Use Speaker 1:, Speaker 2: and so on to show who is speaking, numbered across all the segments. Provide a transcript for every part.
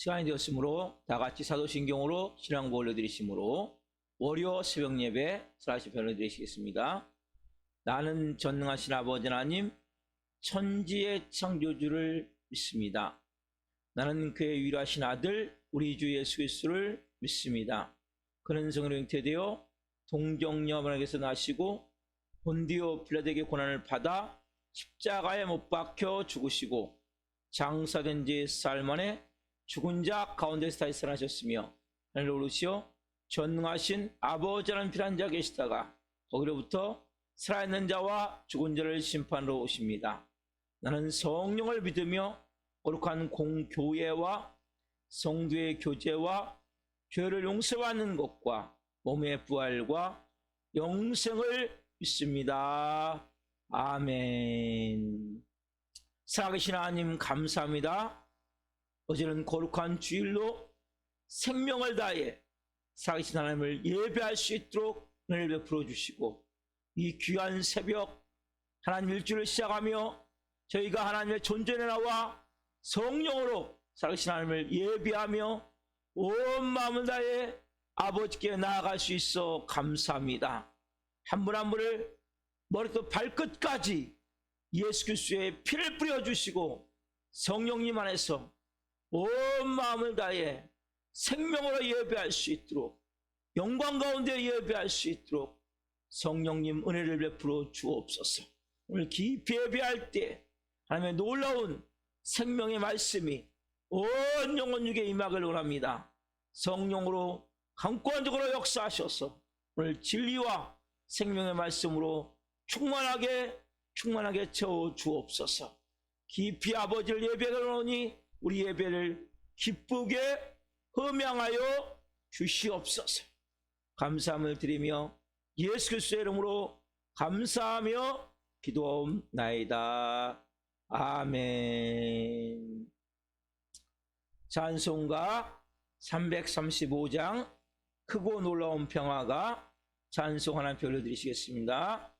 Speaker 1: 시간이 되었으므로 다 같이 사도신경으로 신앙부 올려드리심으로 월요 새벽 예배 다시 변호드리시겠습니다. 나는 전능하신 아버지 하나님 천지의 창조주를 믿습니다. 나는 그의 유일하신 아들 우리 주 예수 그리스도를 믿습니다. 그는 성령으로 잉태되어 동정녀 마리아에게서 나시고 본디오 빌라도에게 고난을 받아 십자가에 못 박혀 죽으시고 장사된 지 4일 만에 죽은 자 가운데서 다시 살아나셨으며 하늘로 오르시어 전능하신 아버지 하나님 필요한 자 계시다가 거기로부터 살아있는 자와 죽은 자를 심판으로 오십니다. 나는 성령을 믿으며 거룩한 공교회와 성도의 교제와 죄를 용서받는 것과 몸의 부활과 영생을 믿습니다. 아멘. 살아계신 하나님 감사합니다. 어제는 거룩한 주일로 생명을 다해 살아계신 하나님을 예배할 수 있도록 은혜를 베풀어 주시고 이 귀한 새벽 하나님 일주일을 시작하며 저희가 하나님의 존전에 나와 성령으로 살아계신 하나님을 예배하며 온 마음을 다해 아버지께 나아갈 수 있어 감사합니다. 한 분 한 분을 머리부터 발끝까지 예수 그리스도의 피를 뿌려주시고 성령님 안에서 온 마음을 다해 생명으로 예배할 수 있도록 영광 가운데 예배할 수 있도록 성령님 은혜를 베풀어 주옵소서. 오늘 깊이 예배할 때 하나님의 놀라운 생명의 말씀이 온 영혼 중에 임하기를 원합니다. 성령으로 강권적으로 역사하셔서 오늘 진리와 생명의 말씀으로 충만하게 채워 주옵소서. 깊이 아버지를 예배하노니 우리 예배를 기쁘게 흠양하여 주시옵소서. 감사함을 드리며 예수 그리스도의 이름으로 감사하며 기도하옵나이다. 아멘. 찬송가 335장 크고 놀라운 평화가 찬송 하나 올려드리시겠습니다.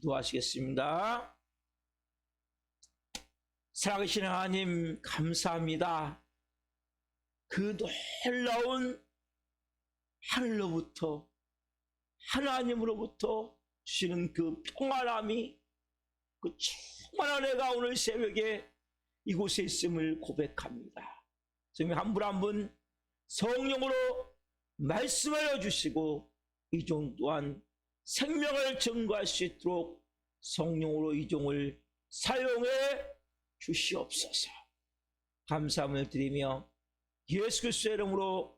Speaker 1: 기도하시겠습니다. 살아계신 하나님 감사합니다. 그 놀라운 하늘로부터 하나님으로부터 주시는 그 평안함이 그 충만한 은혜가 오늘 새벽에 이곳에 있음을 고백합니다. 주님 한 분 한 분 성령으로 말씀하여 주시고 이 종 또한 생명을 증거할 수 있도록 성령으로 이 종을 사용해 주시옵소서. 감사함을 드리며 예수 그리스도의 이름으로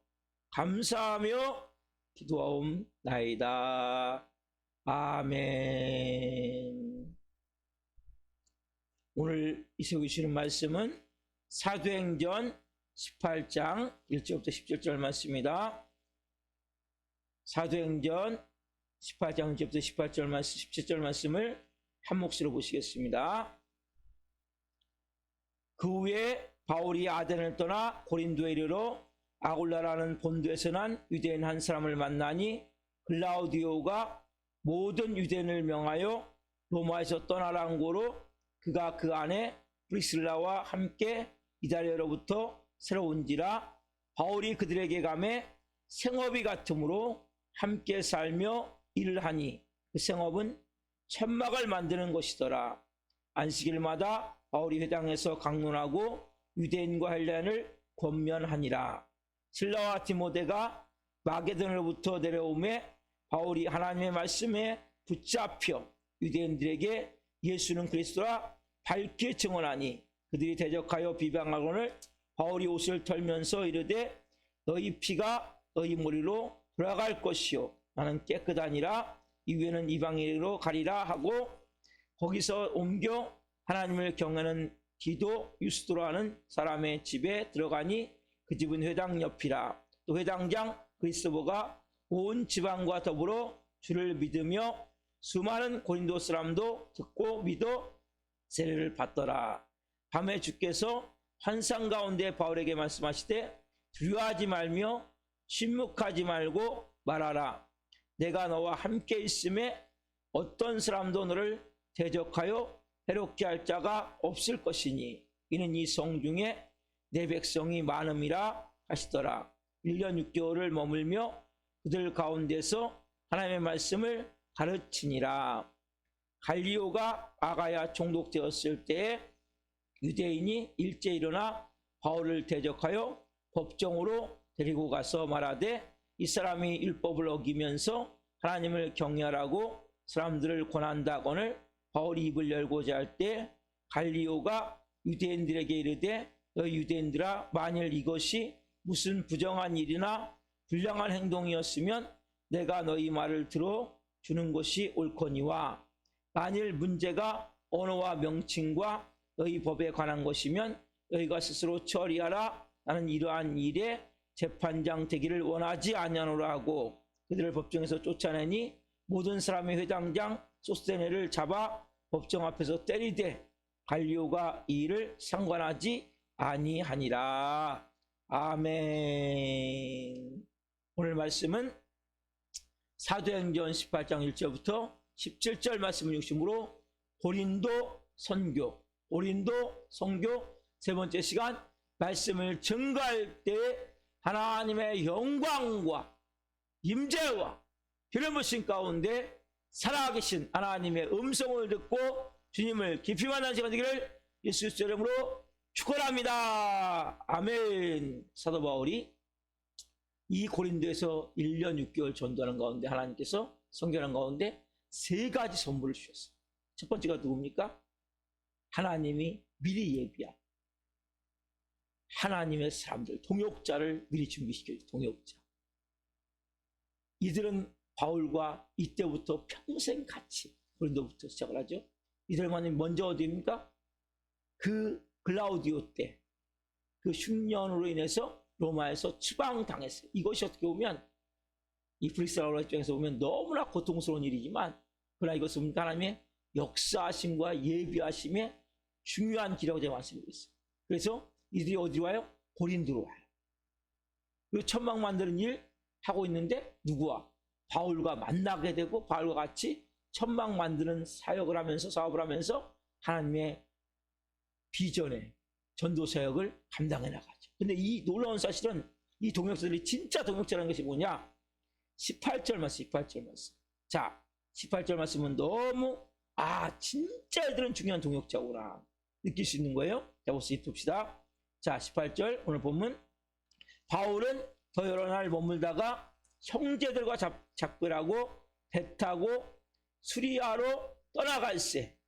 Speaker 1: 감사하며 기도하옵나이다. 아멘. 오늘 이 새벽에 주시는 말씀은 사도행전 18장 1절부터 17절 말씀입니다. 사도행전 18장 1절부터 18절 말씀, 17절 말씀을 한 몫으로 보시겠습니다. 그 후에 바울이 아덴을 떠나 고린도에 이르러 아굴라라는 본도에서 난 유대인 한 사람을 만나니 글라우디오가 모든 유대인을 명하여 로마에서 떠나라는 고로 그가 그 안에 브리슬라와 함께 이달리아로부터 새로 온지라 바울이 그들에게 가매 생업이 같으므로 함께 살며 일을 하니 그 생업은 천막을 만드는 것이더라. 안식일마다 바울이 회당에서 강론하고 유대인과 헬라인을 권면하니라. 실라와 디모데가 마게도냐로부터 내려오매 바울이 하나님의 말씀에 붙잡혀 유대인들에게 예수는 그리스도라 밝게 증언하니 그들이 대적하여 비방하거늘 바울이 옷을 털면서 이르되 너희 피가 너희 머리로 돌아갈 것이요 나는 깨끗하니라 이후에는 이방인으로 가리라 하고 거기서 옮겨 하나님을 경외하는 디도 유스도로 하는 사람의 집에 들어가니 그 집은 회당 옆이라. 또 회당장 그리스도가 온 지방과 더불어 주를 믿으며 수많은 고린도 사람도 듣고 믿어 세례를 받더라. 밤에 주께서 환상 가운데 바울에게 말씀하시되 두려워하지 말며 침묵하지 말고 말하라. 내가 너와 함께 있음에 어떤 사람도 너를 대적하여 해롭게 할 자가 없을 것이니 이는 이 성 중에 내 백성이 많음이라 하시더라. 1년 6개월을 머물며 그들 가운데서 하나님의 말씀을 가르치니라. 갈리오가 아가야 총독되었을 때에 유대인이 일제 일어나 바울을 대적하여 법정으로 데리고 가서 말하되 이 사람이 율법을 어기면서 하나님을 경외하라고 사람들을 권한다거늘 바울이 입을 열고자 할 때 갈리오가 유대인들에게 이르되 너희 유대인들아 만일 이것이 무슨 부정한 일이나 불량한 행동이었으면 내가 너희 말을 들어 주는 것이 옳거니와 만일 문제가 언어와 명칭과 너희 법에 관한 것이면 너희가 스스로 처리하라. 나는 이러한 일에 재판장 되기를 원하지 아니하노라 하고 그들을 법정에서 쫓아내니 모든 사람의 회당장 소스테네를 잡아 법정 앞에서 때리되 갈리오가 이 일을 상관하지 아니하니라. 아멘. 오늘 말씀은 사도행전 18장 1절부터 17절 말씀을 중심으로 고린도 선교 세 번째 시간 말씀을 증거할 때 하나님의 영광과 임재와 기름부심 가운데 살아계신 하나님의 음성을 듣고 주님을 깊이 만나는 시간 되기를 예수 그리스도의 이름으로 축원합니다. 아멘. 사도 바울이 이 고린도에서 1년 6개월 전도하는 가운데 하나님께서 선교하는 가운데 세 가지 선물을 주셨어요. 첫 번째가 누굽니까? 하나님이 미리 예비한 하나님의 사람들, 동역자를 미리 준비시켜요. 동역자. 이들은 바울과 이때부터 평생 같이 고린도부터 시작을 하죠. 이들만이 먼저 어디입니까? 그 글라우디오 때 그 흉년으로 인해서 로마에서 추방당했어요. 이것이 어떻게 보면 이 브리스라로 입장에서 보면 너무나 고통스러운 일이지만 그러나 이것은 하나님의 역사하심과 예비하심의 중요한 길이라고 제가 말씀드리고 있어요. 그래서 이들이 어디로 와요? 고린도로 와요. 그리고 천막 만드는 일 하고 있는데 누구와? 바울과 만나게 되고 바울과 같이 천막 만드는 사역을 하면서 사업을 하면서 하나님의 비전의 전도 사역을 감당해 나가죠. 근데 이 놀라운 사실은 이 동역자들이 진짜 동역자라는 것이 뭐냐? 18절 말씀, 18절 말씀. 자, 18절 말씀은 너무 진짜 애들은 중요한 동역자구나 느낄 수 있는 거예요. 자, 봅시다. 자, 18절 오늘 본문. 바울은 더 여러 날 머물다가 형제들과 작별하고 배 타고 수리아로 떠나갈새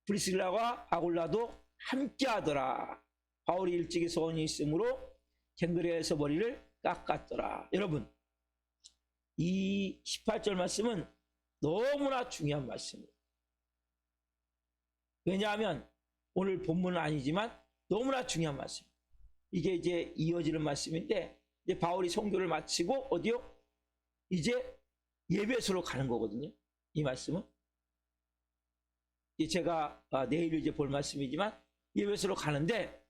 Speaker 1: 브리스길라와 아굴라도 함께하더라. 바울이 일찍이 소원이 있으므로 갱그레에서 머리를 깎았더라. 여러분, 이 18절 말씀은 너무나 중요한 말씀이에요. 왜냐하면 오늘 본문은 아니지만 너무나 중요한 말씀. 이게 이제 이어지는 말씀인데, 이제 바울이 선교를 마치고 어디요? 이제 예배소로 가는 거거든요. 이 말씀은. 이제 제가 내일 이제 볼 말씀이지만 예배소로 가는데,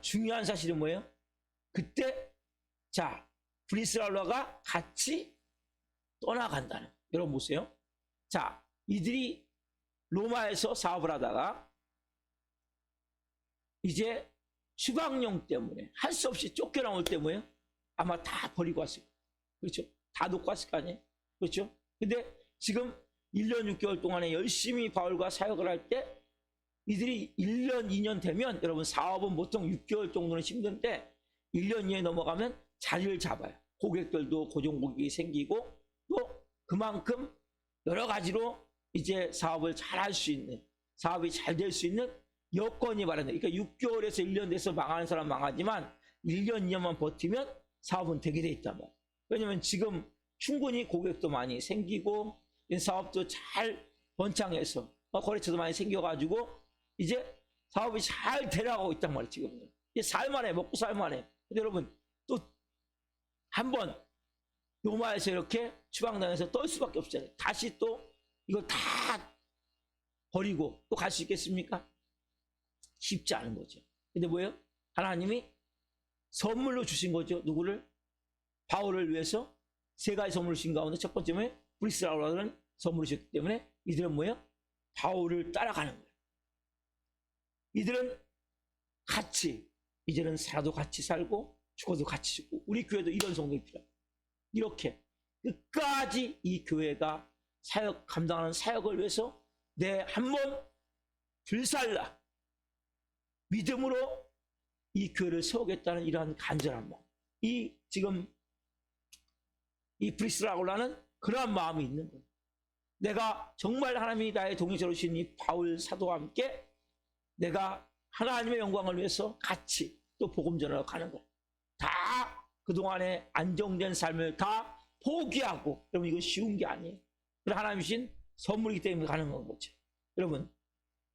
Speaker 1: 중요한 사실은 뭐예요? 그때 자, 브리스라가 같이 떠나간다는. 여러분 보세요. 자, 이들이 로마에서 사업을 하다가 이제 추방령 때문에 할 수 없이 쫓겨나올 때문에 아마 다 버리고 왔을 거예요. 그렇죠? 다 놓고 왔을 거 아니에요? 그렇죠? 근데 지금 1년 6개월 동안에 열심히 바울과 사역을 할 때 이들이 1년 2년 되면, 여러분 사업은 보통 6개월 정도는 힘든데 1년 2년 넘어가면 자리를 잡아요. 고객들도 고정 고객이 생기고 또 그만큼 여러 가지로 이제 사업을 잘 할 수 있는, 사업이 잘 될 수 있는 여건이 마련돼요. 그러니까 6개월에서 1년 돼서 망하는 사람 망하지만 1년 2년만 버티면 사업은 되게 돼 있단 말이에요. 왜냐면 지금 충분히 고객도 많이 생기고 사업도 잘 번창해서 거래처도 많이 생겨가지고 이제 사업이 잘 되나가고 있단 말이에요. 지금 이제 살만해, 먹고 살만해. 근데 여러분 또 한번 로마에서 이렇게 추방당해서 떨 수밖에 없잖아요. 다시 또 이걸 다 버리고 또 갈 수 있겠습니까? 쉽지 않은 거죠. 근데 뭐예요? 하나님이 선물로 주신 거죠. 누구를? 바울을 위해서 세 가지 선물을 주신 가운데 첫 번째는 브리스라라는 선물을 주셨기 때문에 이들은 뭐예요? 바울을 따라가는 거예요. 이들은 같이, 이제는 살아도 같이 살고 죽어도 같이 죽고, 우리 교회도 이런 성도가 필요합니다. 이렇게 끝까지 이 교회가 사역, 감당하는 사역을 위해서 내 한 몸 불살라 믿음으로 이 교회를 세우겠다는 이러한 간절한 마음, 이 지금 이 브리스라고라는 그러한 마음이 있는 거예요. 내가 정말 하나님이 나의 동역자로 주신 이 바울 사도와 함께 내가 하나님의 영광을 위해서 같이 또 복음 전하러 가는 거예요. 다 그동안의 안정된 삶을 다 포기하고, 여러분 이건 쉬운 게 아니에요. 하나님 주신 선물이기 때문에 가는 건 거죠. 여러분,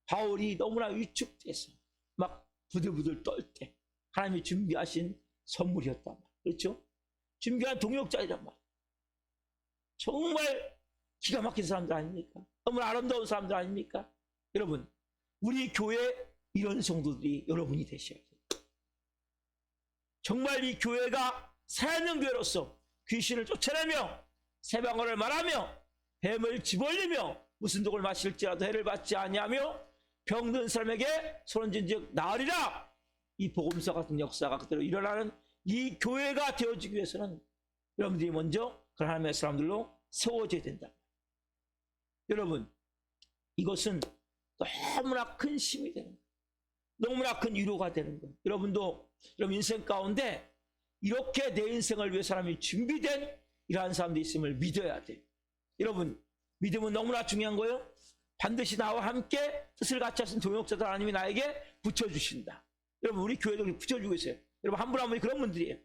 Speaker 1: 바울이 너무나 위축돼서 막 부들부들 떨 때 하나님이 준비하신 선물이었단 말이에요. 그렇죠? 준비한 동역자이란 말이에요. 정말 기가 막힌 사람들 아닙니까? 너무나 아름다운 사람들 아닙니까? 여러분, 우리 교회 이런 성도들이 여러분이 되셔야 돼요. 정말 이 교회가 살아있는 교회로서 귀신을 쫓아내며 새방언을 말하며 뱀을 집어올리며 무슨 독을 마실지라도 해를 받지 아니하며 병든 사람에게 손은진즉 나으리라. 이 복음서 같은 역사가 그대로 일어나는 이 교회가 되어지기 위해서는 여러분들이 먼저 그 하나님의 사람들로 세워져야 된다. 여러분, 이것은 너무나 큰 힘이 되는 거예요. 너무나 큰 위로가 되는 거예요. 여러분도 여러분 인생 가운데 이렇게 내 인생을 위해 사람이 준비된 이러한 사람들이 있음을 믿어야 돼요. 여러분, 믿음은 너무나 중요한 거예요. 반드시 나와 함께 뜻을 같이 하신 동역자들 하나님이 나에게 붙여주신다. 여러분, 우리 교회도 붙여주고 있어요. 여러분, 한 분 한 분이 그런 분들이에요.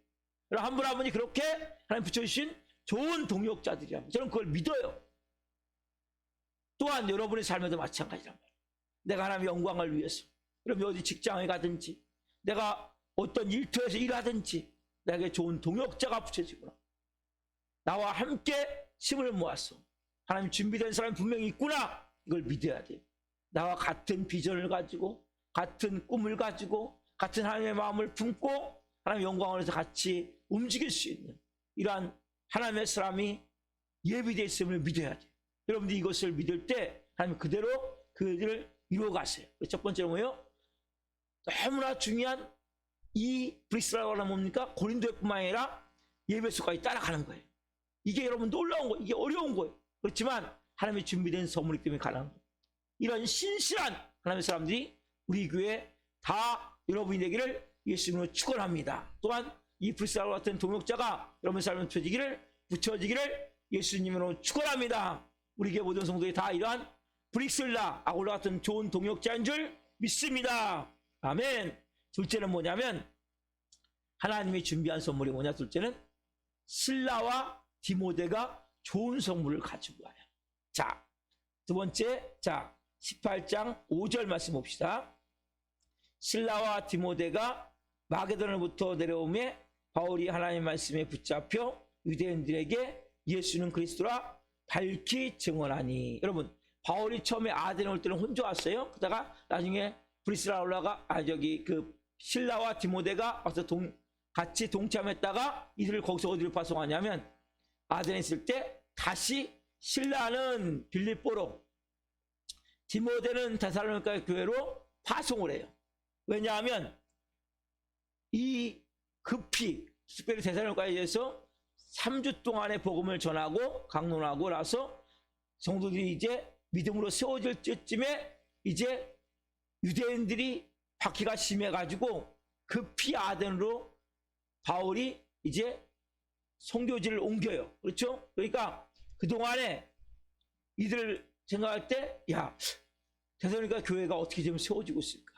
Speaker 1: 여러분, 한 분 한 분이 그렇게 하나님 붙여주신 좋은 동역자들이야. 저는 그걸 믿어요. 또한 여러분의 삶에도 마찬가지란 말이에요. 내가 하나님의 영광을 위해서, 여러분 어디 직장에 가든지, 내가 어떤 일터에서 일하든지 나에게 좋은 동역자가 붙여지구나. 나와 함께 힘을 모아서 하나님 준비된 사람이 분명히 있구나. 이걸 믿어야 돼요. 나와 같은 비전을 가지고, 같은 꿈을 가지고, 같은 하나님의 마음을 품고 하나님의 영광을 위해서 같이 움직일 수 있는 이러한 하나님의 사람이 예비되어 있음을 믿어야 돼요. 여러분들이 이것을 믿을 때 하나님 그대로 그들을 이루어 가세요. 첫 번째로 뭐예요? 너무나 중요한 이 브리스라고 하면 뭡니까? 고린도뿐만 아니라 예배소까지 따라가는 거예요. 이게 여러분 놀라운 거예요. 이게 어려운 거예요. 그렇지만 하나님의 준비된 선물이기 때문에 가능한 거예요. 이런 신실한 하나님의 사람들이 우리 교회에 다 여러분이 되기를 예수님으로 축원합니다. 또한 이 브리스라와 같은 동역자가 여러분 삶에 붙여지기를 예수님으로 축원합니다. 우리 교회 모든 성도들이 다 이러한 브리스라 아골라 같은 좋은 동역자인 줄 믿습니다. 아멘. 둘째는 뭐냐면 하나님이 준비한 선물이 뭐냐? 둘째는 실라와 디모데가 좋은 선물을 가지고 와요. 자, 두 번째, 자 18장 5절 말씀 봅시다. 실라와 디모데가 마게도냐로부터 내려오매 바울이 하나님의 말씀에 붙잡혀 유대인들에게 예수는 그리스도라 밝히 증언하니. 여러분, 바울이 처음에 아덴에 올 때는 혼자 왔어요. 그러다가 나중에 브리스라 올라가 실라와 디모데가 와서 같이 동참했다가 이들을 거기서 어디로 파송하냐면 아덴에 있을 때 다시 실라는 빌립보로 디모데는 데살로니가 교회로 파송을 해요. 왜냐하면 이 급히 특별히 데살로니가에 대해서 3주 동안의 복음을 전하고 강론하고 나서 성도들이 이제 믿음으로 세워질 때쯤에 이제 유대인들이 박해가 심해가지고 급히 아덴으로 바울이 이제 선교지를 옮겨요. 그렇죠? 그러니까 그동안에 이들을 생각할 때, 야, 데살로니가 교회가 어떻게 좀 세워지고 있을까?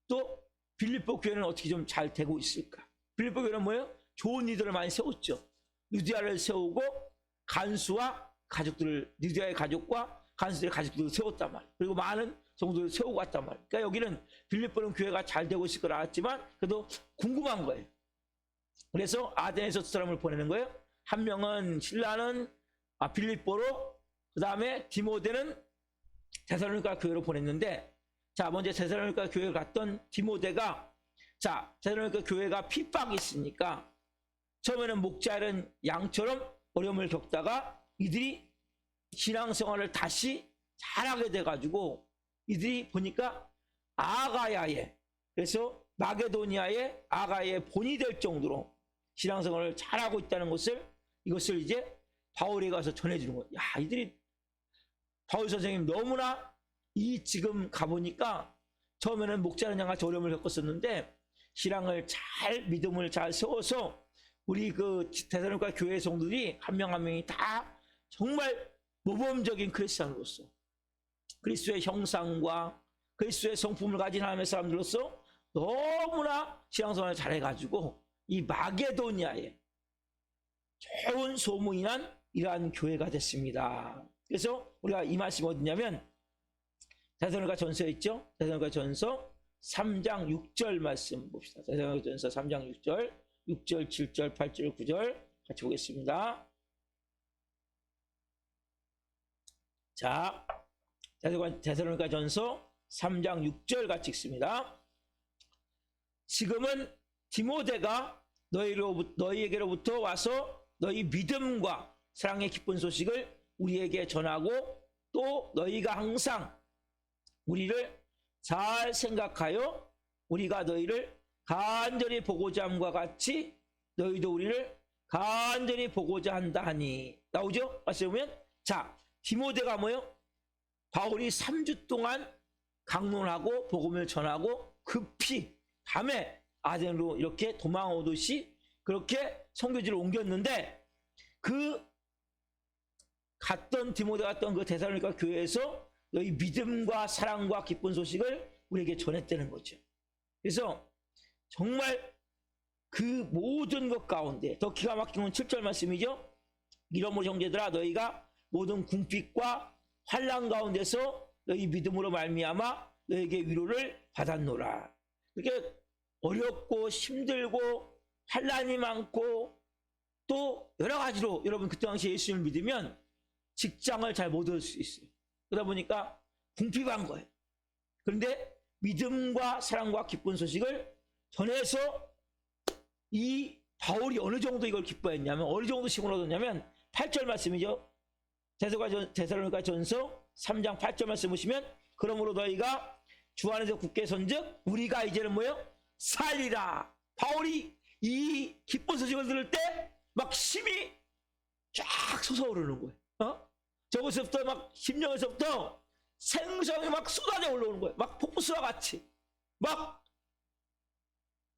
Speaker 1: 또 빌립보 교회는 어떻게 좀 잘 되고 있을까? 빌립보 교회는 뭐예요? 좋은 이들을 많이 세웠죠. 루디아를 세우고 간수와 가족들을, 루디아의 가족과 간수들의 가족들을 세웠단 말이에요. 그리고 많은 성도들을 세우고 왔단 말이에요. 그러니까 여기는 빌립보는 교회가 잘 되고 있을 걸 알았지만 그래도 궁금한 거예요. 그래서 아덴에서 두 사람을 보내는 거예요. 한 명은 신라는 빌립보로, 그 다음에 디모데는 데살로니가 교회로 보냈는데, 자 먼저 데살로니가 교회에 갔던 디모데가, 자 데살로니가 교회가 핍박이 있으니까 처음에는 목자는 양처럼 어려움을 겪다가 이들이 신앙생활을 다시 잘하게 돼가지고 이들이 보니까 아가야에, 그래서 마게도니아의 아가야의 본이 될 정도로 신앙생활을 잘하고 있다는 것을, 이것을 이제 바울에 가서 전해주는 거예요. 야, 이들이 바울 선생님 너무나 지금 가보니까 처음에는 목자는 양같이 어려움을 겪었었는데 신앙을 잘, 믿음을 잘 세워서 우리 그 데살로니가 교회 성도들이 한 명 한 명이 다 정말 모범적인 크리스찬으로서 그리스도의 형상과 그리스도의 성품을 가진 하나님의 사람들로서 너무나 신앙생활을 잘해가지고 이 마게도니아에 좋은 소문이 난 이러한 교회가 됐습니다. 그래서 우리가 이 말씀이 어디냐면 데살로니가 전서에 있죠. 데살로니가 전서 3장 6절 말씀 봅시다. 데살로니가 전서 3장 6절, 6절, 7절, 8절, 9절 같이 보겠습니다. 자, 데살로니가 전서 3장 6절 같이 읽습니다. 지금은 디모데가 너희에게로부터 와서 너희 믿음과 사랑의 기쁜 소식을 우리에게 전하고 또 너희가 항상 우리를 잘 생각하여 우리가 너희를 간절히 보고자 함과 같이 너희도 우리를 간절히 보고자 한다 하니. 나오죠? 말씀 보면, 자 디모데가 뭐예요? 바울이 3주 동안 강론하고 복음을 전하고 급히 밤에 아덴으로 이렇게 도망오듯이 그렇게 선교지를 옮겼는데, 그 갔던 디모데가 갔던 그 데살로니가 교회에서 너희 믿음과 사랑과 기쁜 소식을 우리에게 전했다는 거죠. 그래서 정말 그 모든 것 가운데 더 기가 막힌 건 7절 말씀이죠. 이러므로 형제들아 너희가 모든 궁핍과 환난 가운데서 너희 믿음으로 말미암아 너에게 위로를 받았노라. 이렇게 어렵고 힘들고 환난이 많고 또 여러 가지로 여러분 그때 당시 예수님을 믿으면 직장을 잘 못 얻을 수 있어요. 그러다 보니까 궁핍한 거예요. 그런데 믿음과 사랑과 기쁜 소식을 전해서 이 바울이 어느 정도 이걸 기뻐했냐면, 어느 정도 힘을 얻었냐면 8절 말씀이죠. 데살로니가 전서 3장 8절 말씀 보시면 그러므로 너희가 주 안에서 굳게 선즉 우리가 이제는 뭐예요? 살리라. 바울이 이 기쁜 소식을 들을 때 막 힘이 쫙 솟아오르는 거예요. 저것에서부터 막 심령에서부터 생성이 막 쏟아져 올라오는 거예요. 막 폭포수와 같이. 막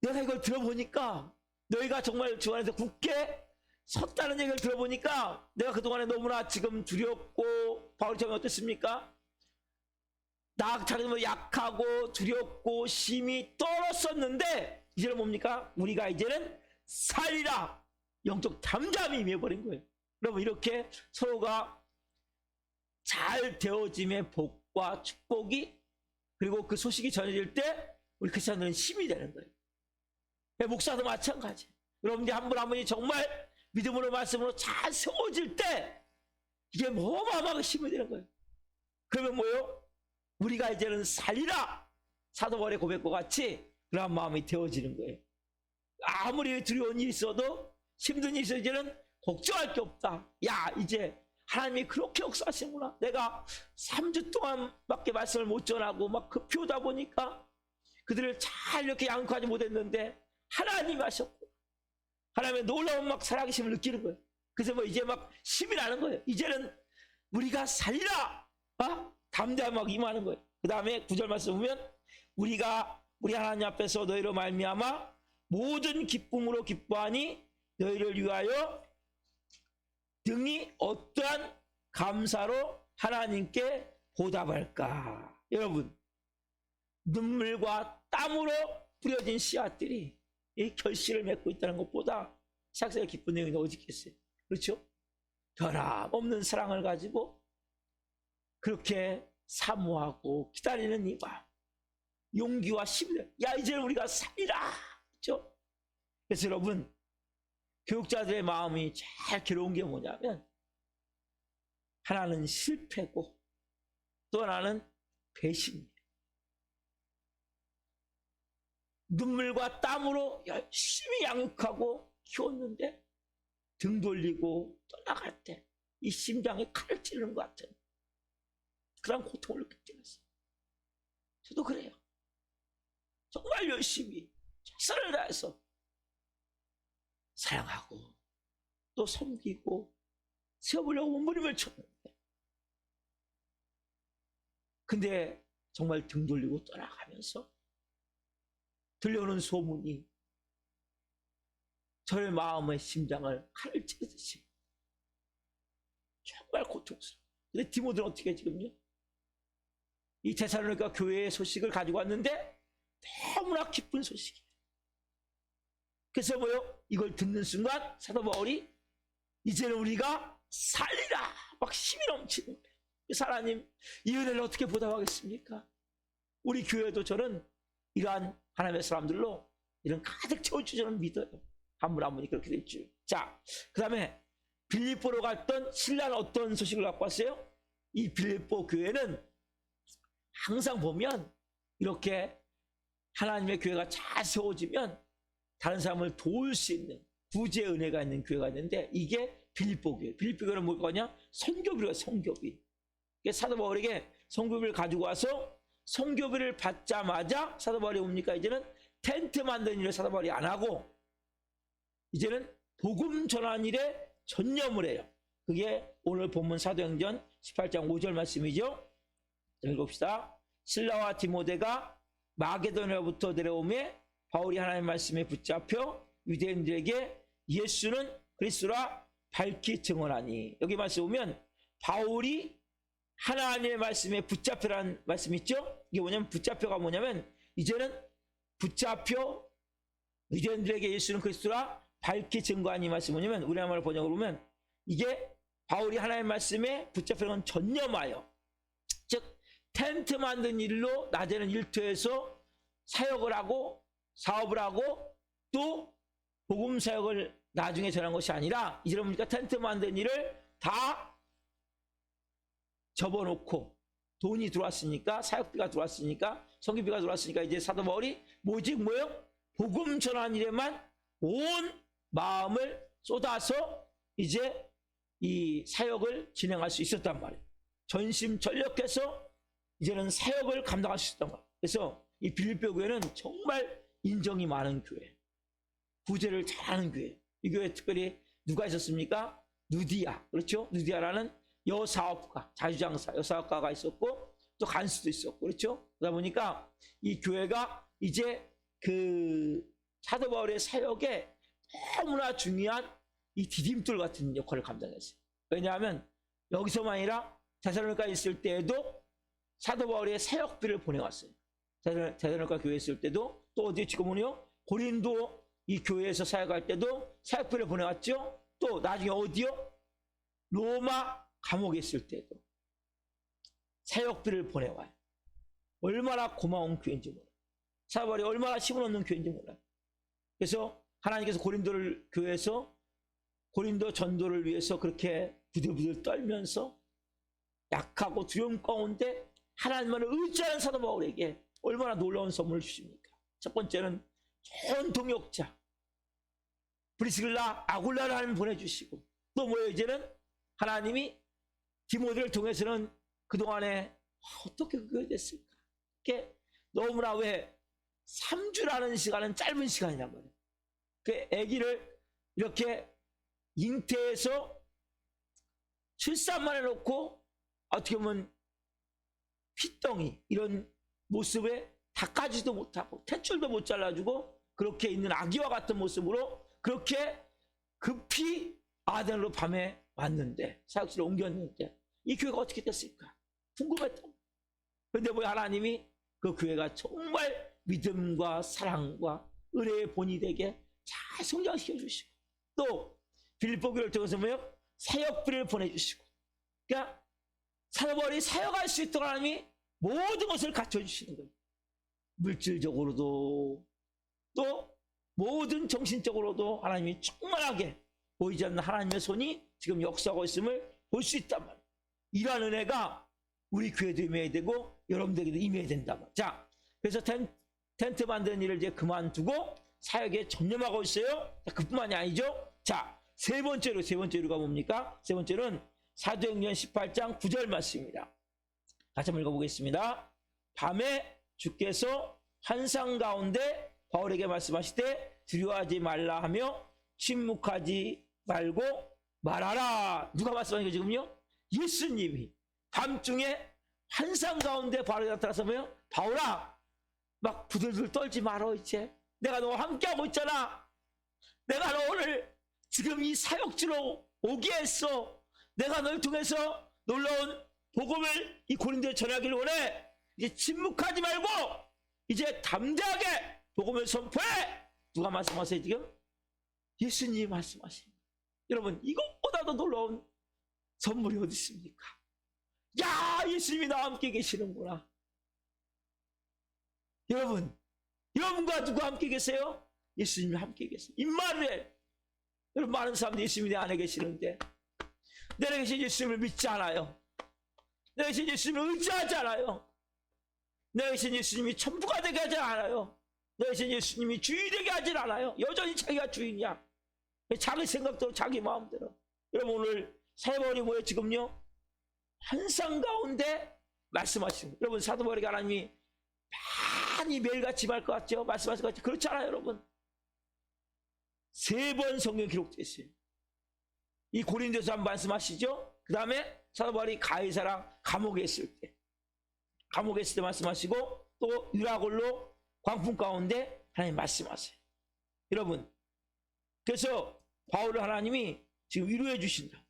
Speaker 1: 내가 이걸 들어보니까 너희가 정말 주 안에서 굳게 섰다는 얘기를 들어보니까 내가 그동안에 너무나 지금 두렵고 바울처럼 어땠습니까? 나 자기도 약하고 두렵고 심히 떨었었는데 이제는 뭡니까? 우리가 이제는 살리라. 영적 담담이 임해버린 거예요. 여러분 이렇게 서로가 잘 되어짐의 복과 축복이 그리고 그 소식이 전해질 때 우리 크리스천들은 힘이 되는 거예요. 목사도 마찬가지. 여러분들이 한 분 한 분이 정말 믿음으로 말씀으로 잘 세워질 때 이게 어마어마하게 힘이 되는 거예요. 그러면 뭐예요? 우리가 이제는 살리라. 사도 바울의 고백과 같이 그런 마음이 되어지는 거예요. 아무리 두려운 일이 있어도 힘든 일이 있어도 이제는 걱정할 게 없다. 야 이제 하나님이 그렇게 역사하시는구나. 내가 3주 동안밖에 말씀을 못 전하고 막 급히 오다 보니까 그들을 잘 이렇게 양육하지 못했는데 하나님이 하셨고 하나님의 놀라운 막 살아계심을 느끼는 거예요. 그래서 뭐 이제 막 힘이 나는 거예요. 이제는 우리가 살리라. 담대하게 막 임하는 거예요. 그 다음에 9절 말씀 보면 우리가 우리 하나님 앞에서 너희로 말미암아 모든 기쁨으로 기뻐하니 너희를 위하여 등이 어떠한 감사로 하나님께 보답할까. 여러분 눈물과 땀으로 뿌려진 씨앗들이 이 결실을 맺고 있다는 것보다 시작생에 기쁜 내용이 어디 있겠어요? 그렇죠? 변함없는 사랑을 가지고 그렇게 사모하고 기다리는 이 마음 용기와 힘을 야 이제는 우리가 살리라. 그렇죠? 그래서 여러분 교육자들의 마음이 제일 괴로운 게 뭐냐면 하나는 실패고 또 하나는 배신이에요. 눈물과 땀으로 열심히 양육하고 키웠는데 등 돌리고 떠나갈 때 이 심장에 칼을 찌르는 것 같은 그런 고통을 느끼게 됐어요. 저도 그래요. 정말 열심히 최선을 다해서 사랑하고 또 섬기고 세워보려고 몸부림을 쳤는데 근데 정말 등 돌리고 떠나가면서 들려오는 소문이 저의 마음의 심장을 칼을 찌르듯이 정말 고통스러워요. 근데 디모데는 어떻게 지금요? 이 데살로니가 교회의 소식을 가지고 왔는데 너무나 기쁜 소식이에요. 그래서 뭐요? 이걸 듣는 순간 사도 바울이 이제는 우리가 살리라 막 힘이 넘치는 거예요. 하나님 이 은혜를 어떻게 보답하겠습니까? 우리 교회도 저는 이러한 하나님의 사람들로 이런 가득 채워주지 저는 믿어요. 한 분 한 분이 그렇게 될 줄. 자, 그 다음에 빌립보로 갔던 신라는 어떤 소식을 갖고 왔어요? 이 빌립보 교회는 항상 보면 이렇게 하나님의 교회가 잘 세워지면 다른 사람을 도울 수 있는 구제의 은혜가 있는 교회가 있는데 이게 빌립보 교회. 빌립보 교회는 뭐냐? 선교비가 선교비. 사도 바울에게 선교비를 가지고 와서 선교비를 받자마자 사도 바울이 뭡니까? 이제는 텐트 만드는 일을 사도 바울이 안 하고 이제는 복음 전하는 일에 전념을 해요. 그게 오늘 본문 사도행전 18장 5절 말씀이죠. 읽읍시다. 실라와 디모데가 마게도냐로부터 내려오매 바울이 하나님의 말씀에 붙잡혀 유대인들에게 예수는 그리스도라 밝히 증언하니. 여기 말씀 보면 바울이 하나님의 말씀에 붙잡혀라는 말씀 있죠. 이게 뭐냐면 붙잡혀가 뭐냐면 이제는 붙잡혀 유대인들에게 예수는 그리스도라 밝히 증거하니 말씀 뭐냐면 우리나라 번역으로 보면 이게 바울이 하나님의 말씀에 붙잡혀는 전념하여 즉 텐트 만든 일로 낮에는 일터에서 사역을 하고 사업을 하고 또 복음 사역을 나중에 전한 것이 아니라 이제는 보니까 텐트 만든 일을 다 접어놓고 돈이 들어왔으니까 사역비가 들어왔으니까 성기비가 들어왔으니까 이제 사도 바울이 뭐예요? 복음 전한 일에만 온 마음을 쏟아서 이제 이 사역을 진행할 수 있었단 말이에요. 전심전력해서 이제는 사역을 감당할 수 있었단 말이에요. 그래서 이 빌립보 교회는 정말 인정이 많은 교회, 구제를 잘하는 교회. 이 교회에 특별히 누가 있었습니까? 누디아, 그렇죠? 누디아라는 여사업가, 자주장사 여사업가가 있었고 또 간수도 있었고, 그렇죠? 그러다 보니까 이 교회가 이제 그 사도 바울의 사역에 너무나 중요한 이 디딤돌 같은 역할을 감당했어요. 왜냐하면 여기서만 아니라 데살로니가에 있을 때에도 사도 바울의 사역비를 보내왔어요. 데살로니가 교회에 있을 때도, 또 어디 지금은요 고린도 이 교회에서 사역할 때도 사역비를 보내왔죠. 또 나중에 어디요? 로마 감옥에 있을 때도 사역비를 보내와요. 얼마나 고마운 교회인지 몰라요. 사도 바울이 얼마나 힘을 얻는 교회인지 몰라요. 그래서 하나님께서 고린도를 교회에서 고린도 전도를 위해서 그렇게 부들부들 떨면서 약하고 두려움 가운데 하나님만을 의지하는 사도 바울에게 얼마나 놀라운 선물을 주십니까? 첫 번째는 좋은 동역자 브리스길라 아굴라를 하나님 보내주시고, 또 뭐예요? 이제는 하나님이 디모데를 통해서는 그동안에 어떻게 그게 됐을까? 이렇게 너무나 왜 3주라는 시간은 짧은 시간이란 말이에요. 그 아기를 이렇게 잉태해서 출산만 해놓고 어떻게 보면 핏덩이 이런 모습에 닦아지도 못하고 탯줄도 못 잘라주고 그렇게 있는 아기와 같은 모습으로 그렇게 급히 아덴으로 밤에 왔는데, 사역지를 옮겼는데 이 교회가 어떻게 됐을까 궁금했던. 그런데 뭐 하나님이 그 교회가 정말 믿음과 사랑과 은혜의 본이 되게 잘 성장시켜 주시고, 또 빌립보 교회를 통해서 뭐요? 사역비를 보내주시고, 그러니까 사도 바울이 사역할 수 있도록 하나님이 모든 것을 갖춰주시는 거예요. 물질적으로도 또 모든 정신적으로도 하나님이 충만하게 보이지 않는 하나님의 손이 지금 역사하고 있음을 볼 수 있단 말이에요. 이러한 은혜가 우리 교회도 임해야 되고 여러분들에게도 임해야 된단 말이에요. 자, 그래서 텐트 만드는 일을 이제 그만두고 사역에 전념하고 있어요. 자, 그뿐만이 아니죠. 자, 세 번째로가 뭡니까? 세 번째는 사도행전 18장 9절 말씀입니다. 같이 한번 읽어보겠습니다. 밤에 주께서 환상 가운데 바울에게 말씀하시되 두려워하지 말라 하며 침묵하지 말고 말하라. 누가 말씀하는 거 지금요? 예수님이 밤중에 환상 가운데 바울에게 나타나서 뭐요? 바울아, 막 부들부들 떨지 말어. 이제 내가 너와 함께하고 있잖아. 내가 너 오늘 지금 이 사역지로 오게 했어. 내가 널 통해서 놀라운 복음을 이 고린도에 전하기를 원해. 이제 침묵하지 말고 이제 담대하게 복음을 선포해. 누가 말씀하세요 지금? 예수님이 말씀하십니다. 여러분, 이것보다도 놀라운 선물이 어디 있습니까? 야, 예수님이 나와 함께 계시는구나. 여러분과 누가 함께 계세요? 예수님이 함께 계세요. 임마누엘. 여러분, 많은 사람들이 예수님이 내 안에 계시는데 내 안에 계신 예수님을 믿지 않아요. 내 안에 계신 예수님을 의지하지 않아요. 내 안에 계신 예수님이 전부가 되게 하지 않아요. 내 안에 계신 예수님이 주인이 되게 하지 않아요. 여전히 자기가 주인이야. 자기 생각대로 자기 마음대로. 여러분, 오늘 사도바울이 뭐예요 지금요? 환상 가운데 말씀하시는 거예요. 여러분, 사도바울에게 하나님이 많이 매일같이 말 것 같죠? 말씀하실 것 같죠? 그렇지 않아요 여러분. 3번 성경 기록되어 있어요. 이 고린도에서 한번 말씀하시죠. 그 다음에 사도바울이 가이사랑 감옥에 있을 때 말씀하시고, 또 유라굴로 광풍 가운데 하나님 말씀하세요. 여러분, 그래서 바울을 하나님이 지금 위로해 주신다.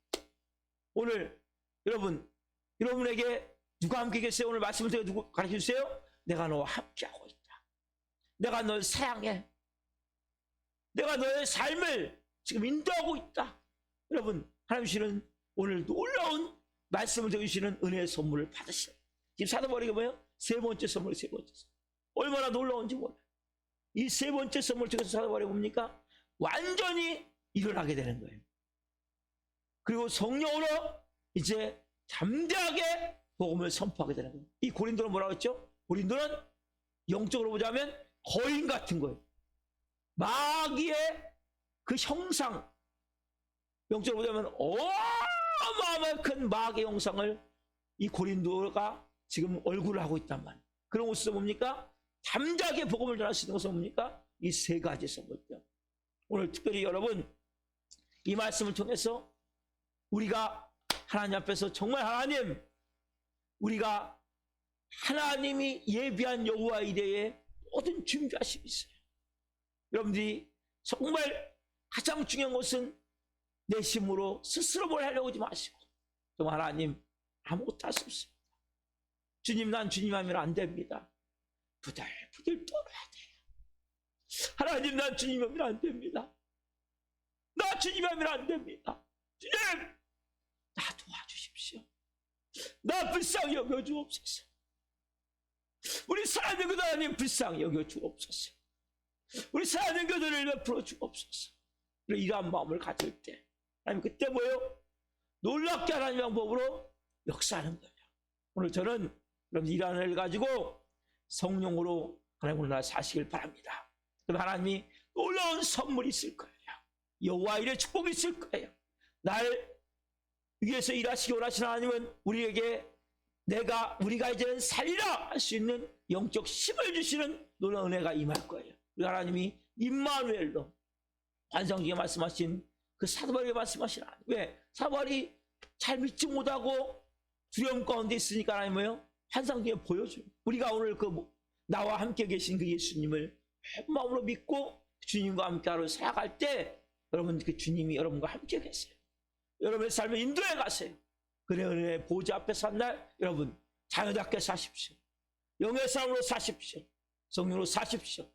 Speaker 1: 오늘 여러분에게 누가 함께 계세요? 오늘 말씀을 통해 누구 가르쳐 주세요? 내가 너와 함께하고 있다. 내가 널 사랑해. 내가 너의 삶을 지금 인도하고 있다. 여러분, 하나님 주시는 오늘 놀라운 말씀을 들으시는 은혜의 선물을 받으시라. 지금 사도 바울에게 뭐예요? 세 번째 선물. 얼마나 놀라운지 몰라요. 이 세 번째 선물 중에서 사도 바울이 뭡니까? 완전히 일어나게 되는 거예요. 그리고 성령으로 이제 담대하게 복음을 선포하게 되는 거예요. 이 고린도는 뭐라고 했죠? 고린도는 영적으로 보자면 거인 같은 거예요. 마귀의 그 형상. 영적으로 보자면 어마어마한 큰 마귀의 형상을 이 고린도가 지금 얼굴을 하고 있단 말이에요. 그런 것은 뭡니까? 담대하게 복음을 전할 수 있는 것은 뭡니까? 이 세 가지 선거죠. 오늘 특별히 여러분 이 말씀을 통해서 우리가 하나님 앞에서 정말 하나님, 우리가 하나님이 예비한 여호와 이레에 모든 준비하심이 있어요. 여러분들이 정말 가장 중요한 것은 내심으로 스스로 뭘 하려고 하지 마시고, 정말 하나님 아무것도 할 수 없습니다. 주님, 난 주님 하면 안 됩니다. 부들부들 떨어야 돼요. 하나님, 난 주님 하면 안 됩니다. 나 주님 하면 안 됩니다. 주님, 나 도와주십시오. 나 불쌍히 여겨주옵소서. 우리 사랑하는 교도 하나님 불쌍히 여겨주옵소서. 우리 사랑하는 교도를 베풀어 주옵소서. 이러한 마음을 가질 때 하나님 그때 뭐예요? 놀랍게 하나님 방법으로 역사하는 거예요. 오늘 저는 그럼 이 안을 가지고 성령으로 하나님 오늘 날 사시길 바랍니다. 그럼 하나님이 놀라운 선물이 있을 거예요. 여호와 일의 축복이 있을 거예요. 날 위해서 일하시기 원하시는 하나님은 우리가 이제는 살리라 할 수 있는 영적 힘을 주시는 놀라운 은혜가 임할 거예요. 우리 하나님이 임마누엘로 환상중에 말씀하신 그 사도 바울에게 말씀하신 하나님. 왜? 사도 바울이 잘 믿지 못하고 두려움 가운데 있으니까 하나님 뭐예요? 환상 중에 보여줘요. 우리가 오늘 나와 함께 계신 그 예수님을 온 마음으로 믿고 주님과 함께 하루 살아갈 때 여러분 그 주님이 여러분과 함께 계세요. 여러분의 삶을 인도해 가세요. 그의 은혜의 보좌 앞에 산 날 여러분 자녀답게 사십시오. 영의 삶으로 사십시오. 성령으로 사십시오.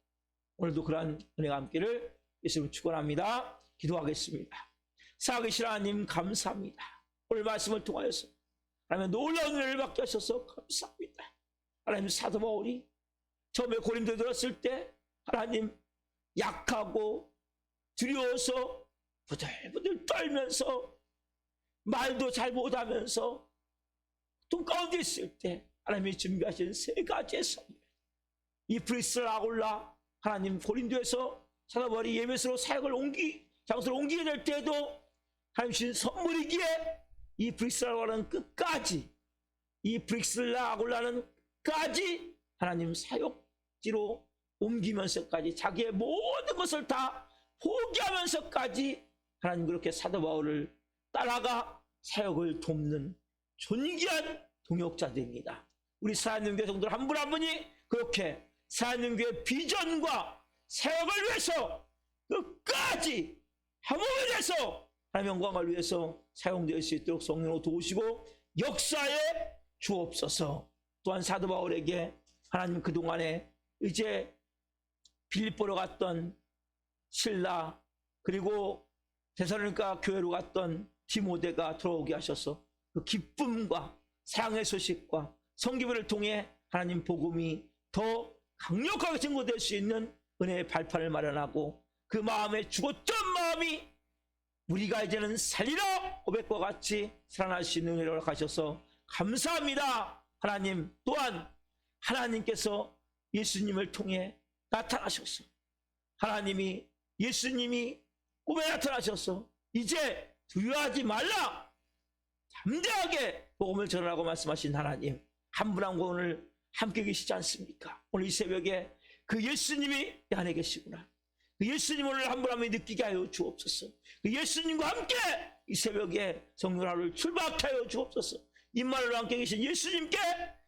Speaker 1: 오늘도 그러한 은혜가 함께를 예수님 축원합니다. 기도하겠습니다. 살아계신 하나님 감사합니다. 오늘 말씀을 통하여서 하나님 놀라운 은혜를 받게 하셔서 감사합니다. 하나님 사도 바울이 처음에 고린도에 들었을 때 하나님 약하고 두려워서 부들부들 떨면서 말도 잘 못하면서 돈 가운데 있을 때 하나님이 준비하신 세 가지의 선물, 이 브리스라 아골라 하나님 고린도에서 사도 바울이 예배소로 사역을 장소를 옮기게 될 때에도 하나님 주신 선물이기에 이 브리스라 아골라는 끝까지, 이 브리스라 아골라는 끝까지 하나님 사역지로 옮기면서까지 자기의 모든 것을 다 포기하면서까지 하나님 그렇게 사도 바울을 따라가 사역을 돕는 존귀한 동역자들입니다. 우리 사랑하는 성도들 한 분 한 분이 그렇게 사랑하는 교회 비전과 사역을 위해서 끝까지 함흥에 대해서 하나님의 영광을 위해서 사용될 수 있도록 성령으로 도우시고 역사에 주옵소서. 또한 사도 바울에게 하나님 그동안에 이제 빌립보로 갔던 실라 그리고 데살로니가 교회로 갔던 디모데가 돌아오게 하셔서 그 기쁨과 사랑의 소식과 성기부를 통해 하나님 복음이 더 강력하게 증거될 수 있는 은혜의 발판을 마련하고 그 마음에 죽었던 마음이 우리가 이제는 살리라 고백과 같이 살아날 수 있는 은혜를 가셔서 감사합니다. 하나님 또한 하나님께서 예수님을 통해 나타나셔서 예수님이 꿈에 나타나셔서 이제 두려워하지 말라 담대하게 복음을 전하라고 말씀하신 하나님 한 분 한 분 오늘 함께 계시지 않습니까? 오늘 이 새벽에 그 예수님이 내 안에 계시구나. 그 예수님 오늘 한 분 한 분 느끼게 하여 주옵소서. 그 예수님과 함께 이 새벽에 성령 하루를 출발하게 하여 주옵소서. 임마누엘로 함께 계신 예수님께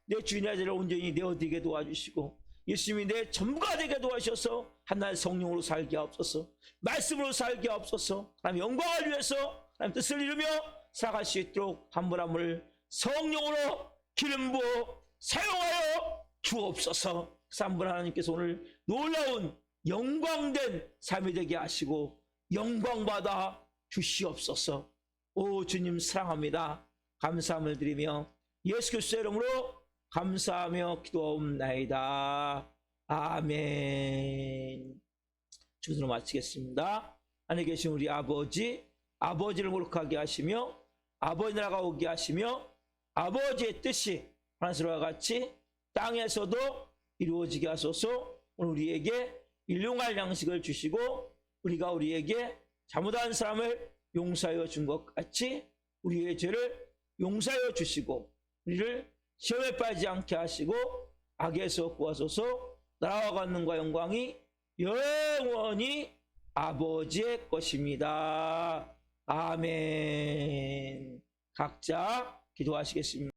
Speaker 1: 내 주인의 아들을 온전히 내어드리게 도와주시고 예수님이 내 전부가 되게 도와주셔서 한날 성령으로 살게 하옵소서. 말씀으로 살게 하옵소서. 하나님 영광을 위해서 하나님 뜻을 이루며 살아갈 수 있도록 한 분 한 분을 성령으로 기름 부어 사용하여 주옵소서. 한 분 하나님께서 오늘 놀라운 영광된 삶이 되게 하시고 영광받아 주시옵소서. 오 주님 사랑합니다. 감사함을 드리며 예수 그리스도의 이름으로 감사하며 기도하옵나이다. 아멘. 주기도로 마치겠습니다. 하늘에 계신 우리 아버지를 거룩하게 하시며 아버지 나라가 오게 하시며 아버지의 뜻이 하늘에서와 같이 땅에서도 이루어지게 하소서. 오늘 우리에게 일용할 양식을 주시고 우리가 우리에게 잘못한 사람을 용서하여 준 것 같이 우리의 죄를 용서하여 주시고 우리를 시험에 빠지지 않게 하시고 악에서 구하소서. 나라와 권능과 영광이 영원히 아버지의 것입니다. 아멘. 각자 기도하시겠습니다.